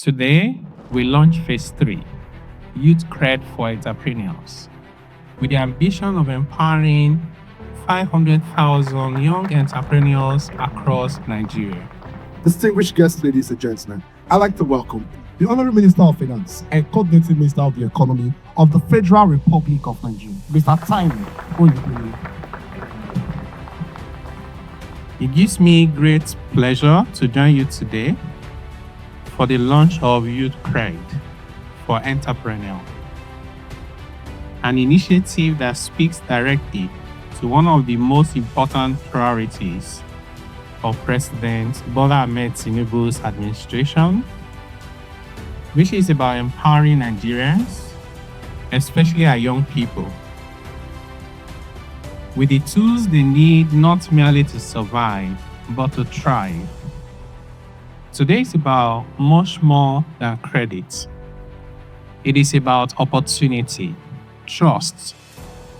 Today, we launch Phase 3, Youthcred for Entrepreneurs, with the ambition of empowering 500,000 young entrepreneurs across Nigeria. Distinguished guests, ladies and gentlemen, I'd like to welcome the Honourable Minister of Finance and Coordinating Minister of the Economy of the Federal Republic of Nigeria, Mr. Taimi Oyedele. It gives me great pleasure to join you today for the launch of Youthcred for Entrepreneurs, an initiative that speaks directly to one of the most important priorities of President Bola Ahmed Tinubu's administration, which is about empowering Nigerians, especially our young people, with the tools they need not merely to survive, but to thrive. Today is about much more than credit. It is about opportunity, trust,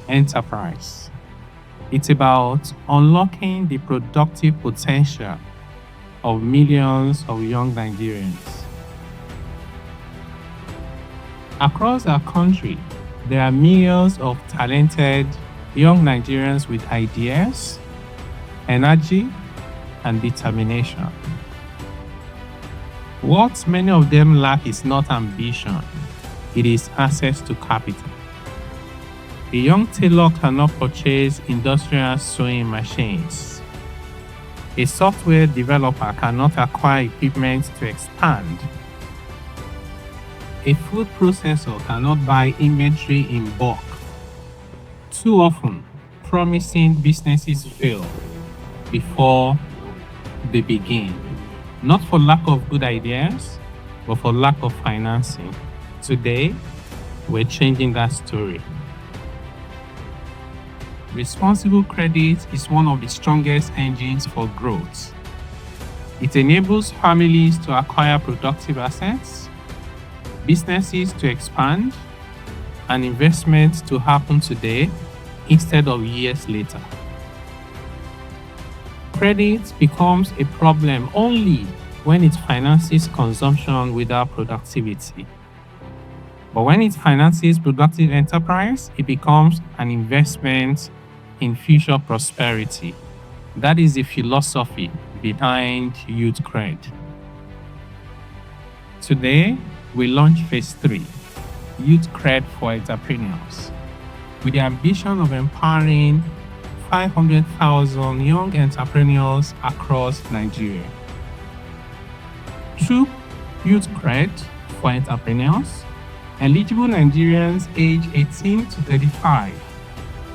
enterprise. It's about unlocking the productive potential of millions of young Nigerians. Across our country, there are millions of talented young Nigerians with ideas, energy, and determination. What many of them lack is not ambition, it is access to capital. A young tailor cannot purchase industrial sewing machines. A software developer cannot acquire equipment to expand. A food processor cannot buy inventory in bulk. Too often, promising businesses fail before they begin, not for lack of good ideas, but for lack of financing. Today, we're changing that story. Responsible credit is one of the strongest engines for growth. It enables families to acquire productive assets, businesses to expand, and investments to happen today instead of years later. Credit becomes a problem only when it finances consumption without productivity. But when it finances productive enterprise, it becomes an investment in future prosperity. That is the philosophy behind Youthcred. Today, we launch Phase 3, Youthcred for Entrepreneurs, with the ambition of empowering 500,000 young entrepreneurs across Nigeria. Through Youthcred for Entrepreneurs, eligible Nigerians aged 18 to 35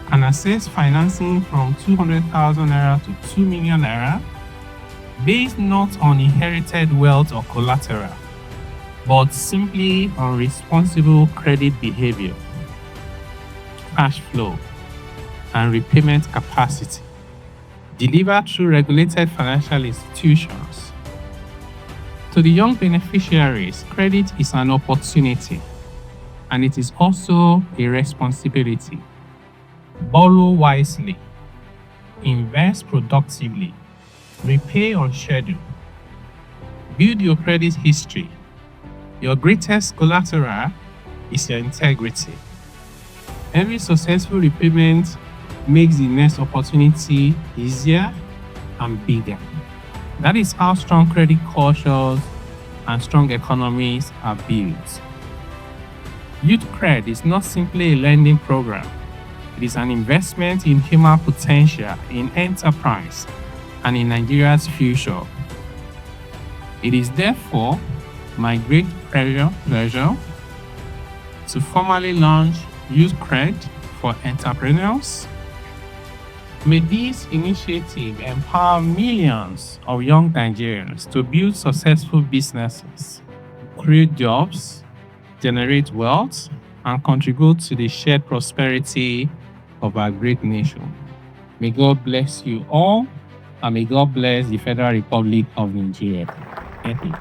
can access financing from 200,000 naira to 2 million naira based not on inherited wealth or collateral, but simply on responsible credit behavior, cash flow, and repayment capacity, delivered through regulated financial institutions. To the young beneficiaries, credit is an opportunity, and it is also a responsibility. Borrow wisely, invest productively, repay on schedule. Build your credit history. Your greatest collateral is your integrity. Every successful repayment makes the next opportunity easier and bigger. That is how strong credit cultures and strong economies are built. Youthcred is not simply a lending program. It is an investment in human potential, in enterprise, and in Nigeria's future. It is therefore my great pleasure to formally launch Youthcred for Entrepreneurs. May this initiative empower millions of young Nigerians to build successful businesses, create jobs, generate wealth, and contribute to the shared prosperity of our great nation. May God bless you all, and may God bless the Federal Republic of Nigeria. Thank you.